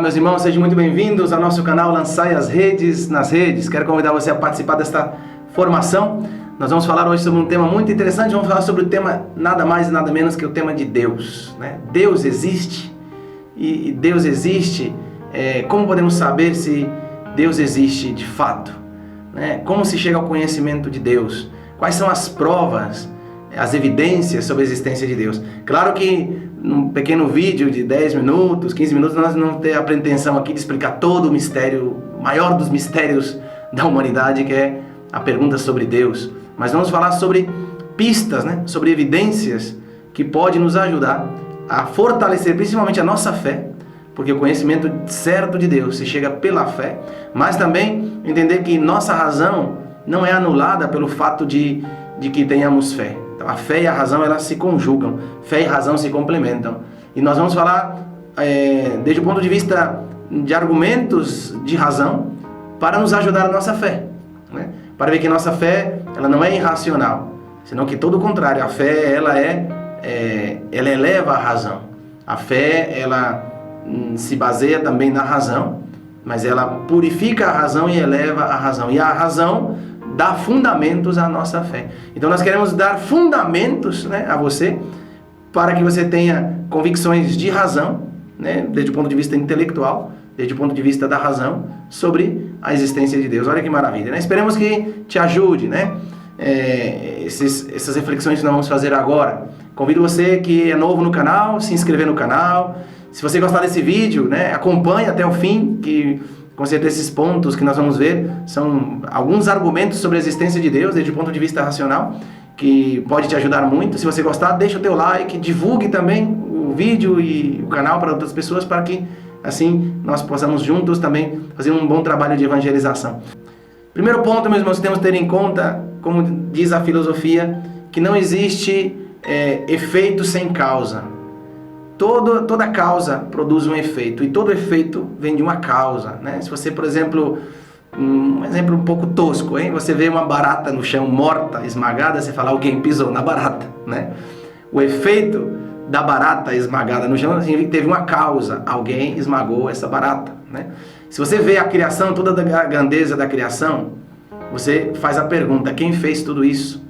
meus irmãos, sejam muito bem-vindos ao nosso canal Lançai as Redes nas Redes. Quero convidar você a participar desta formação. Nós vamos falar hoje sobre um tema muito interessante. Vamos falar sobre o tema nada mais e nada menos que o tema de Deus, né? Deus existe e Deus existe. Como podemos saber se Deus existe de fato, né? Como se chega ao conhecimento de Deus? Quais são as provas, as evidências sobre a existência de Deus? Claro que num pequeno vídeo de 10 minutos, 15 minutos, nós não temos a pretensão aqui de explicar todo o mistério, o maior dos mistérios da humanidade, que é a pergunta sobre Deus. Mas vamos falar sobre pistas, né? Sobre evidências que podem nos ajudar a fortalecer principalmente a nossa fé, porque o conhecimento certo de Deus se chega pela fé, mas também entender que nossa razão não é anulada pelo fato de que tenhamos fé. Então, a fé e a razão, elas se conjugam, fé e razão se complementam. E nós vamos falar desde o ponto de vista de argumentos de razão para nos ajudar a nossa fé, né? Para ver que nossa fé, ela não é irracional, senão que todo o contrário, a fé ela eleva a razão. A fé ela se baseia também na razão, mas ela purifica a razão e eleva a razão. E a razão dá fundamentos à nossa fé. Então nós queremos dar fundamentos, né, a você, para que você tenha convicções de razão, né, desde o ponto de vista intelectual, desde o ponto de vista da razão, sobre a existência de Deus. Olha que maravilha, né? Esperemos que te ajude, né? Essas reflexões que nós vamos fazer agora. Convido você que é novo no canal, se inscrever no canal. Se você gostar desse vídeo, né, acompanhe até o fim, que com certeza esses pontos que nós vamos ver são alguns argumentos sobre a existência de Deus desde o ponto de vista racional, que pode te ajudar muito. Se você gostar, deixa o teu like, divulgue também o vídeo e o canal para outras pessoas, para que assim nós possamos juntos também fazer um bom trabalho de evangelização. Primeiro ponto, meus irmãos, temos que ter em conta, como diz a filosofia, que não existe efeito sem causa. Toda causa produz um efeito, e todo efeito vem de uma causa, né? Se você, por exemplo, um exemplo um pouco tosco, hein? Você vê uma barata no chão morta, esmagada, você fala, alguém pisou na barata, né? O efeito da barata esmagada no chão significa que teve uma causa, alguém esmagou essa barata, né? Se você vê a criação, toda a grandeza da criação, você faz a pergunta, quem fez tudo isso,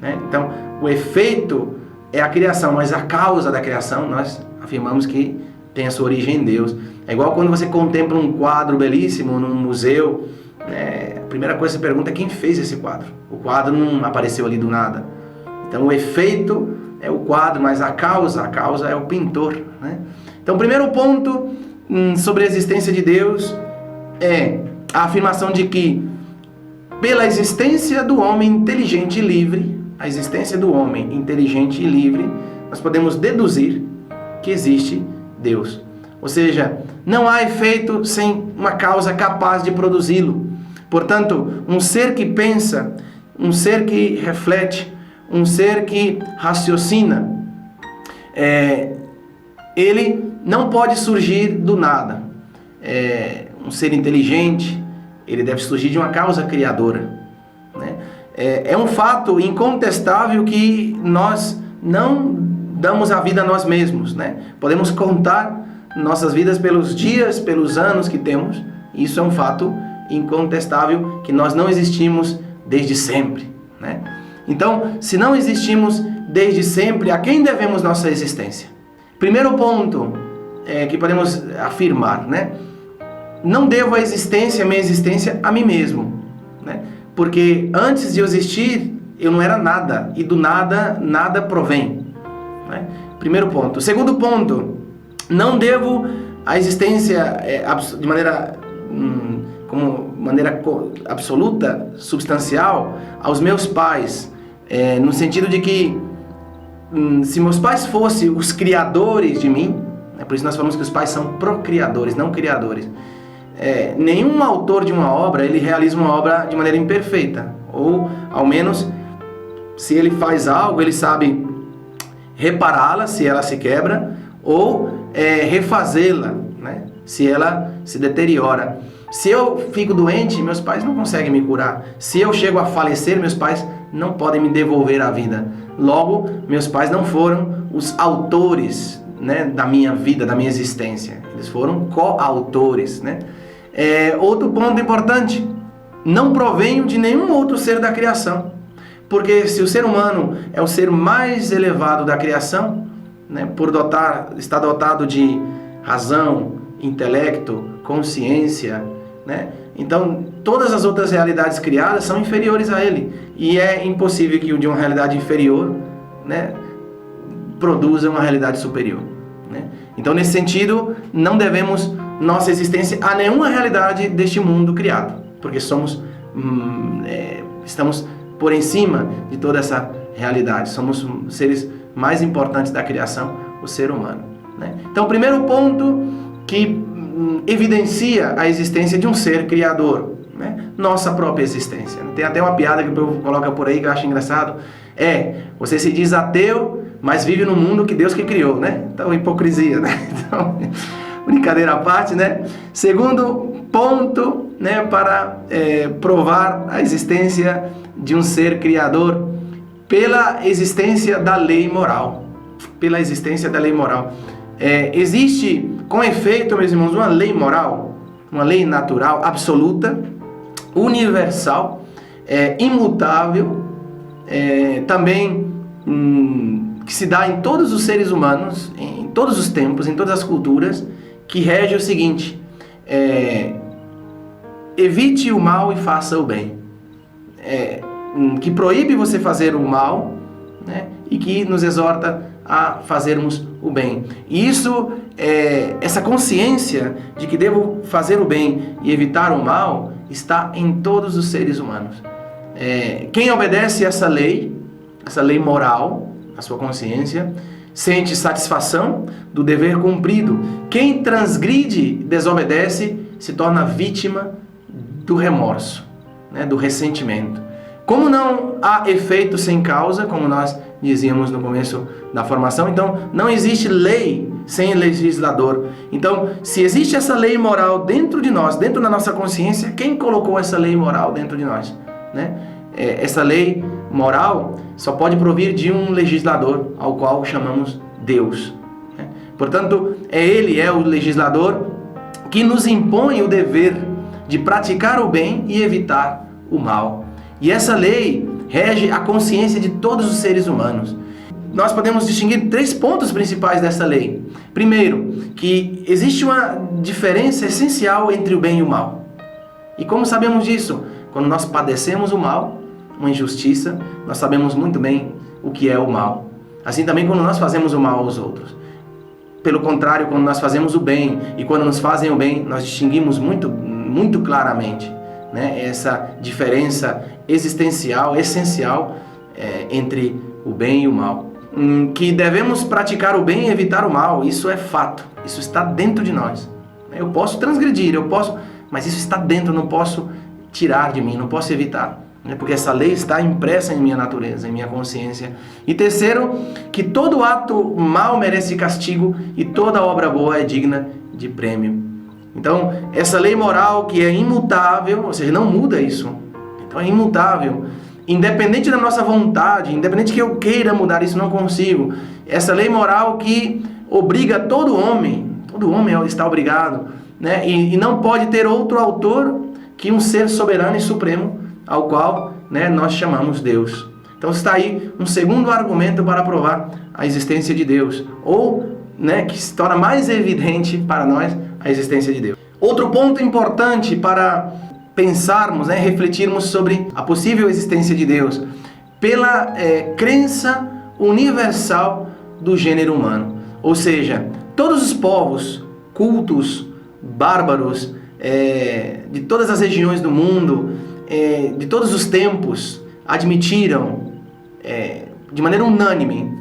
né? Então, o efeito é a criação, mas a causa da criação, nós afirmamos que tem a sua origem em Deus. É igual quando você contempla um quadro belíssimo num museu, a primeira coisa que você pergunta é quem fez esse quadro. O quadro não apareceu ali do nada. Então o efeito é o quadro, mas a causa é o pintor, né? Então o primeiro ponto sobre a existência de Deus é a afirmação de que pela existência do homem inteligente e livre, a existência do homem inteligente e livre, nós podemos deduzir que existe Deus. Ou seja, não há efeito sem uma causa capaz de produzi-lo. Portanto, um ser que pensa, um ser que reflete, um ser que raciocina, ele não pode surgir do nada. Um ser inteligente, ele deve surgir de uma causa criadora, né? É um fato incontestável que nós não damos a vida a nós mesmos, né? Podemos contar nossas vidas pelos dias, pelos anos que temos. Isso é um fato incontestável, que nós não existimos desde sempre, né? Então, se não existimos desde sempre, a quem devemos nossa existência? Primeiro ponto que podemos afirmar, né? Não devo a minha existência a mim mesmo, né? Porque antes de eu existir, eu não era nada, e do nada, nada provém, né? Primeiro ponto. Segundo ponto, não devo a existência de maneira absoluta, substancial, aos meus pais, no sentido de que se meus pais fossem os criadores de mim, por isso nós falamos que os pais são procriadores, não criadores. Nenhum autor de uma obra, ele realiza uma obra de maneira imperfeita, ou ao menos se ele faz algo, ele sabe repará-la se ela se quebra, ou refazê-la, né, se ela se deteriora. Se eu fico doente, meus pais não conseguem me curar. Se eu chego a falecer, meus pais não podem me devolver a vida. Logo, meus pais não foram os autores né, da minha vida, da minha existência. Eles foram coautores, né? Outro ponto importante: não provenho de nenhum outro ser da criação. Porque se o ser humano é o ser mais elevado da criação, né, está dotado de razão, intelecto, consciência, né? Então todas as outras realidades criadas são inferiores a ele. E é impossível que o de uma realidade inferior, né, produza uma realidade superior, né? Então, nesse sentido, não devemos nossa existência a nenhuma realidade deste mundo criado, porque estamos por em cima de toda essa realidade. Somos seres mais importantes da criação, o ser humano, né? Então, o primeiro ponto que evidencia a existência de um ser criador, né? Nossa própria existência. Tem até uma piada que o povo coloca por aí que eu acho engraçado: você se diz ateu, mas vive no mundo que Deus que criou, né? Então, hipocrisia, né? Então, brincadeira à parte, né? Segundo ponto, né, para provar a existência de um ser criador: pela existência da lei moral. Pela existência da lei moral. Existe, com efeito, meus irmãos, uma lei moral, uma lei natural, absoluta, universal, imutável, também que se dá em todos os seres humanos, em todos os tempos, em todas as culturas, que rege o seguinte: evite o mal e faça o bem. Que proíbe você fazer o mal, né, e que nos exorta a fazermos o bem. E isso, essa consciência de que devo fazer o bem e evitar o mal, está em todos os seres humanos. Quem obedece essa lei moral, a sua consciência, sente satisfação do dever cumprido. Quem transgride, desobedece, se torna vítima do remorso, né, do ressentimento. Como não há efeito sem causa, como nós dizíamos no começo da formação, então não existe lei sem legislador. Então, se existe essa lei moral dentro de nós, dentro da nossa consciência, quem colocou essa lei moral dentro de nós, né? Essa lei moral só pode provir de um legislador, ao qual chamamos Deus, né? Portanto, Ele é o legislador que nos impõe o dever de praticar o bem e evitar o mal. E essa lei rege a consciência de todos os seres humanos. Nós podemos distinguir 3 pontos principais dessa lei. Primeiro, que existe uma diferença essencial entre o bem e o mal. E como sabemos disso? Quando nós padecemos o mal, uma injustiça, nós sabemos muito bem o que é o mal. Assim também quando nós fazemos o mal aos outros. Pelo contrário, quando nós fazemos o bem e quando nos fazem o bem, nós distinguimos muito claramente, né, essa diferença existencial, essencial, entre o bem e o mal. Que devemos praticar o bem e evitar o mal, isso é fato, isso está dentro de nós. Eu posso transgredir, mas isso está dentro, eu não posso tirar de mim, não posso evitar, né, porque essa lei está impressa em minha natureza, em minha consciência. E terceiro, que todo ato mal merece castigo e toda obra boa é digna de prêmio. Então, essa lei moral que é imutável, ou seja, não muda isso. Então é imutável. Independente da nossa vontade, independente que eu queira mudar isso, não consigo. Essa lei moral que obriga todo homem está obrigado, né? E não pode ter outro autor que um ser soberano e supremo, ao qual, né, nós chamamos Deus. Então está aí um segundo argumento para provar a existência de Deus, ou, né, que se torna mais evidente para nós a existência de Deus. Outro ponto importante para pensarmos, né, refletirmos sobre a possível existência de Deus, pela crença universal do gênero humano. Ou seja, todos os povos, cultos, bárbaros, de todas as regiões do mundo, de todos os tempos, admitiram, de maneira unânime,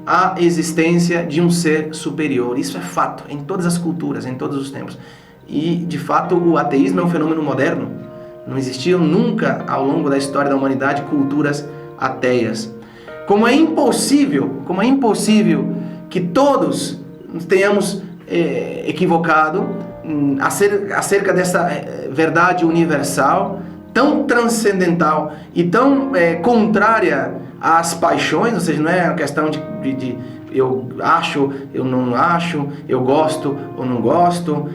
a existência de um ser superior. Isso é fato em todas as culturas, em todos os tempos. E, de fato, o ateísmo é um fenômeno moderno. Não existiam nunca, ao longo da história da humanidade, culturas ateias. Como é impossível que todos tenhamos equivocado acerca dessa verdade universal, tão transcendental e tão contrária às paixões, ou seja, não é uma questão de eu acho, eu não acho, eu gosto ou não gosto.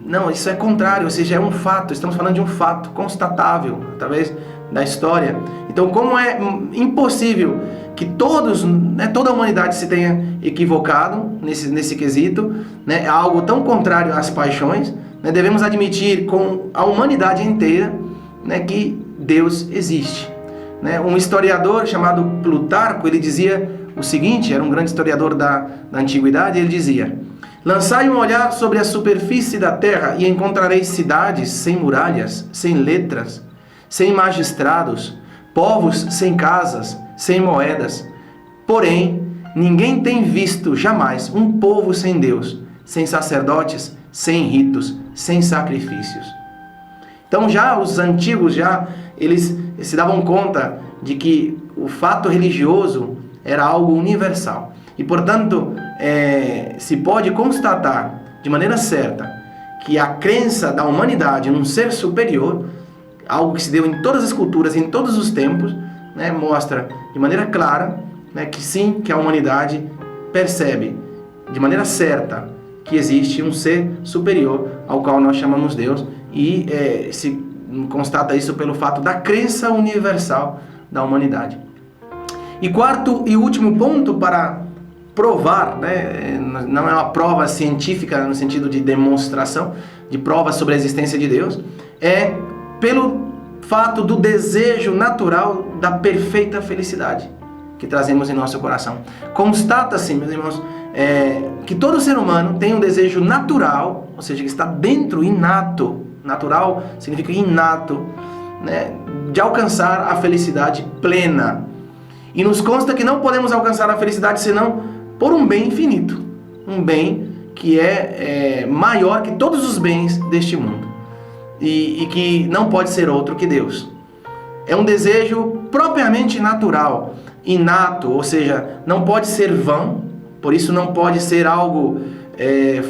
Não, isso é contrário, ou seja, é um fato. Estamos falando de um fato constatável através da história. Então, como é impossível que todos, toda a humanidade se tenha equivocado nesse quesito, é algo tão contrário às paixões, devemos admitir com a humanidade inteira que Deus existe. Um historiador chamado Plutarco, ele dizia o seguinte, era um grande historiador da antiguidade, ele dizia: lançai um olhar sobre a superfície da terra e encontrareis cidades sem muralhas, sem letras, sem magistrados, povos sem casas, sem moedas. Porém, ninguém tem visto jamais um povo sem Deus, sem sacerdotes, sem ritos, sem sacrifícios. Então já os antigos, eles se davam conta de que o fato religioso era algo universal. E, portanto, se pode constatar de maneira certa que a crença da humanidade num ser superior, algo que se deu em todas as culturas, em todos os tempos, mostra de maneira clara que sim, que a humanidade percebe de maneira certa que existe um ser superior ao qual nós chamamos Deus, e se constata isso pelo fato da crença universal da humanidade. E quarto e último ponto para provar, não é uma prova científica no sentido de demonstração, de prova sobre a existência de Deus, é pelo fato do desejo natural da perfeita felicidade que trazemos em nosso coração. Constata-se, meus irmãos, que todo ser humano tem um desejo natural, ou seja, que está dentro, inato. Natural significa inato, de alcançar a felicidade plena. E nos consta que não podemos alcançar a felicidade senão por um bem infinito, um bem que é maior que todos os bens deste mundo, e que não pode ser outro que Deus. É um desejo propriamente natural, inato, ou seja, não pode ser vão, por isso não pode ser algo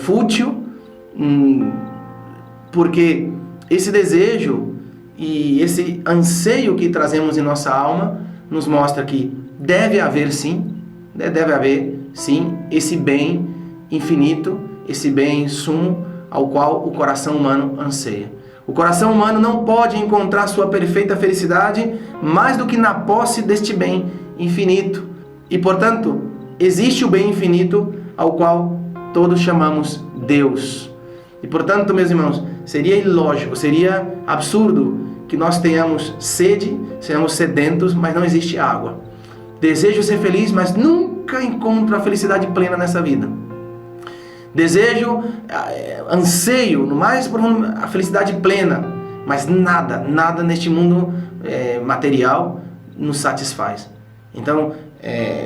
fútil, porque esse desejo e esse anseio que trazemos em nossa alma nos mostra que deve haver sim esse bem infinito, esse bem sumo ao qual o coração humano anseia. O coração humano não pode encontrar sua perfeita felicidade mais do que na posse deste bem infinito. E, portanto, existe o bem infinito ao qual todos chamamos Deus. E, portanto, meus irmãos, seria ilógico, seria absurdo que nós tenhamos sede, sejamos sedentos, mas não existe água. Desejo ser feliz, mas nunca encontro a felicidade plena nessa vida. Desejo, anseio, no mais profundo, a felicidade plena, mas nada neste mundo material nos satisfaz. Então,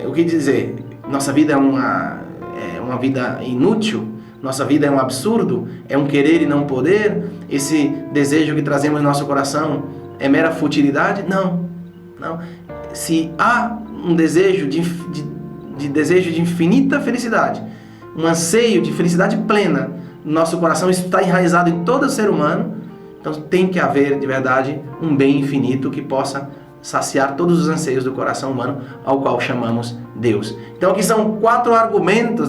o que dizer? Nossa vida é uma vida inútil? Nossa vida é um absurdo? É um querer e não poder? Esse desejo que trazemos no nosso coração é mera futilidade? Não. Se há um desejo desejo de infinita felicidade, um anseio de felicidade plena no nosso coração, isso está enraizado em todo ser humano, então tem que haver de verdade um bem infinito que possa saciar todos os anseios do coração humano, ao qual chamamos Deus. Então aqui são 4 argumentos,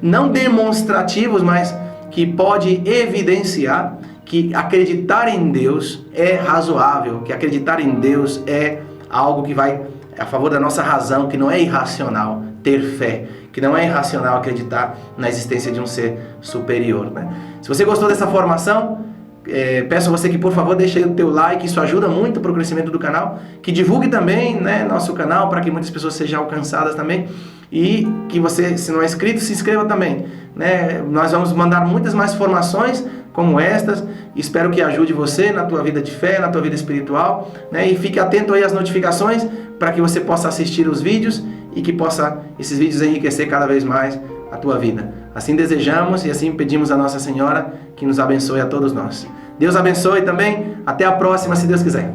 não demonstrativos, mas que pode evidenciar que acreditar em Deus é razoável, que acreditar em Deus é algo que vai a favor da nossa razão, que não é irracional ter fé, que não é irracional acreditar na existência de um ser superior. Se você gostou dessa formação, peço a você que, por favor, deixe aí o teu like, isso ajuda muito para o crescimento do canal, que divulgue também nosso canal para que muitas pessoas sejam alcançadas também, e que você, se não é inscrito, se inscreva também. Nós vamos mandar muitas mais formações como estas, espero que ajude você na tua vida de fé, na tua vida espiritual, e fique atento aí às notificações para que você possa assistir os vídeos e que possa esses vídeos enriquecer cada vez mais a tua vida. Assim desejamos e assim pedimos a Nossa Senhora que nos abençoe a todos nós. Deus abençoe também. Até a próxima, se Deus quiser.